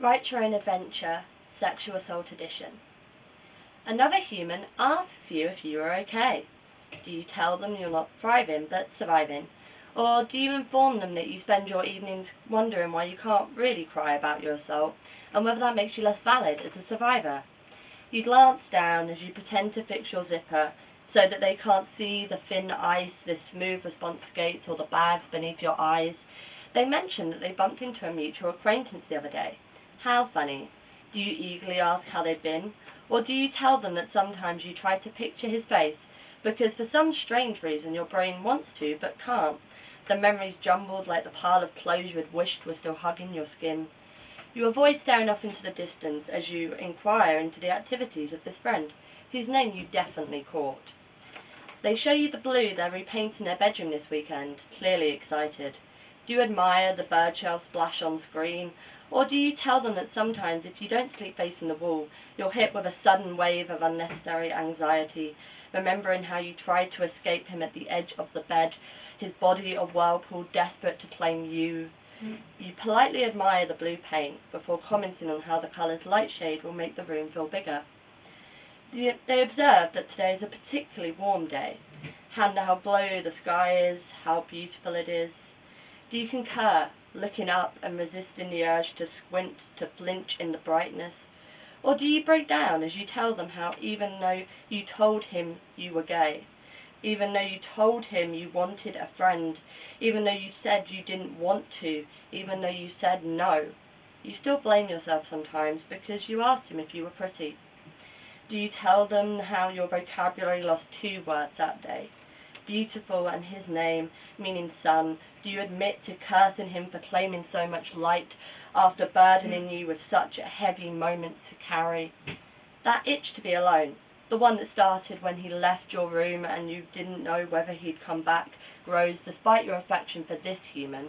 Write Your Own Adventure, Sexual Assault Edition. Another human asks you if you are okay. Do you tell them you're not thriving but surviving? Or do you inform them that you spend your evenings wondering why you can't really cry about your assault and whether that makes you less valid as a survivor? You glance down as you pretend to fix your zipper so that they can't see the thin ice, the smooth response gates, or the bags beneath your eyes. They mention that they bumped into a mutual acquaintance the other day. How funny. Do you eagerly ask how they've been? Or do you tell them that sometimes you try to picture his face because for some strange reason your brain wants to but can't? The memories jumbled like the pile of clothes you had wished were still hugging your skin. You avoid staring off into the distance as you inquire into the activities of this friend, whose name you definitely caught. They show you the blue they're repainting their bedroom this weekend, clearly excited. Do you admire the birdshell splash on screen? Or do you tell them that sometimes if you don't sleep facing the wall, you're hit with a sudden wave of unnecessary anxiety, remembering how you tried to escape him at the edge of the bed, his body a whirlpool desperate to claim you? You politely admire the blue paint before commenting on how the colour's light shade will make the room feel bigger. They observe that today is a particularly warm day, and how blue the sky is, how beautiful it is. Do you concur, looking up and resisting the urge to squint, to flinch in the brightness? Or do you break down as you tell them how even though you told him you were gay, even though you told him you wanted a friend, even though you said you didn't want to, even though you said no, you still blame yourself sometimes because you asked him if you were pretty? Do you tell them how your vocabulary lost 2 words that day? Beautiful and his name, meaning sun. Do you admit to cursing him for claiming so much light after burdening you with such a heavy moment to carry? That itch to be alone, the one that started when he left your room and you didn't know whether he'd come back, grows despite your affection for this human.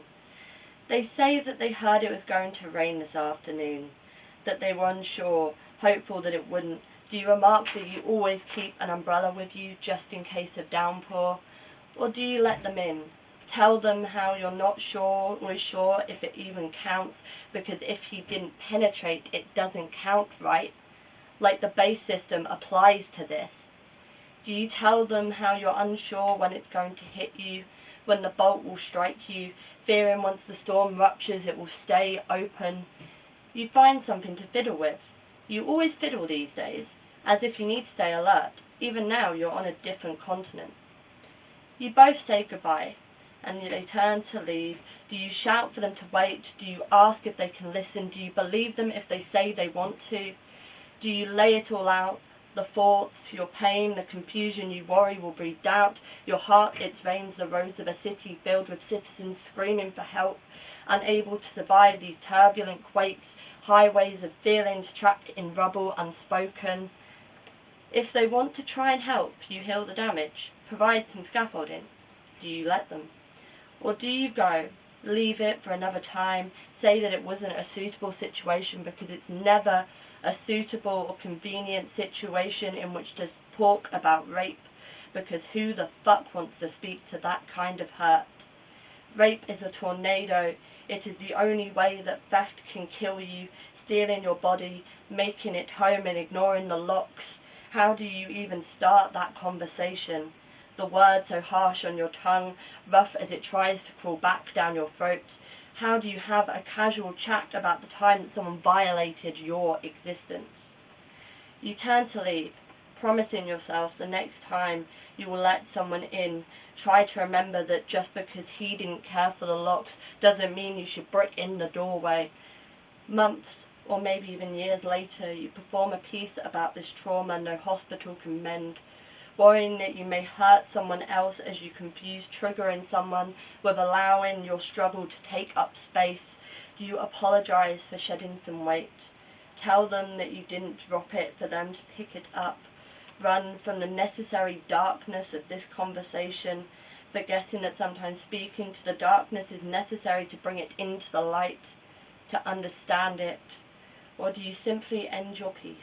They say that they heard it was going to rain this afternoon, that they were unsure, hopeful that it wouldn't. Do you remark that you always keep an umbrella with you just in case of downpour? Or do you let them in? Tell them how you're not sure if it even counts, because if he didn't penetrate, it doesn't count, right? Like the base system applies to this. Do you tell them how you're unsure when it's going to hit you, when the bolt will strike you, fearing once the storm ruptures it will stay open? You find something to fiddle with. You always fiddle these days, as if you need to stay alert. Even now you're on a different continent. You both say goodbye, and they turn to leave. Do you shout for them to wait? Do you ask if they can listen? Do you believe them if they say they want to? Do you lay it all out? The thoughts, your pain, the confusion you worry will breed doubt. Your heart, its veins, the roads of a city filled with citizens screaming for help, unable to survive these turbulent quakes, highways of feelings trapped in rubble unspoken. If they want to try and help you heal the damage, provide some scaffolding, do you let them? Or do you go, leave it for another time, say that it wasn't a suitable situation because it's never a suitable or convenient situation in which to talk about rape, because who the fuck wants to speak to that kind of hurt? Rape is a tornado. It is the only way that theft can kill you, stealing your body, making it home and ignoring the locks. How do you even start that conversation? The word so harsh on your tongue, rough as it tries to crawl back down your throat. How do you have a casual chat about the time that someone violated your existence? You turn to leave, promising yourself the next time you will let someone in, try to remember that just because he didn't care for the locks doesn't mean you should brick in the doorway. Months, or maybe even years later, you perform a piece about this trauma no hospital can mend, worrying that you may hurt someone else as you confuse triggering someone with allowing your struggle to take up space. Do you apologize for shedding some weight? Tell them that you didn't drop it for them to pick it up. Run from the necessary darkness of this conversation, forgetting that sometimes speaking to the darkness is necessary to bring it into the light, to understand it. Or do you simply end your piece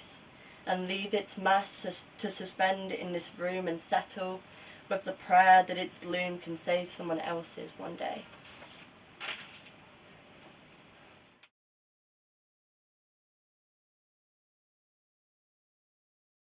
and leave its mass to suspend in this room and settle with the prayer that its gloom can save someone else's one day?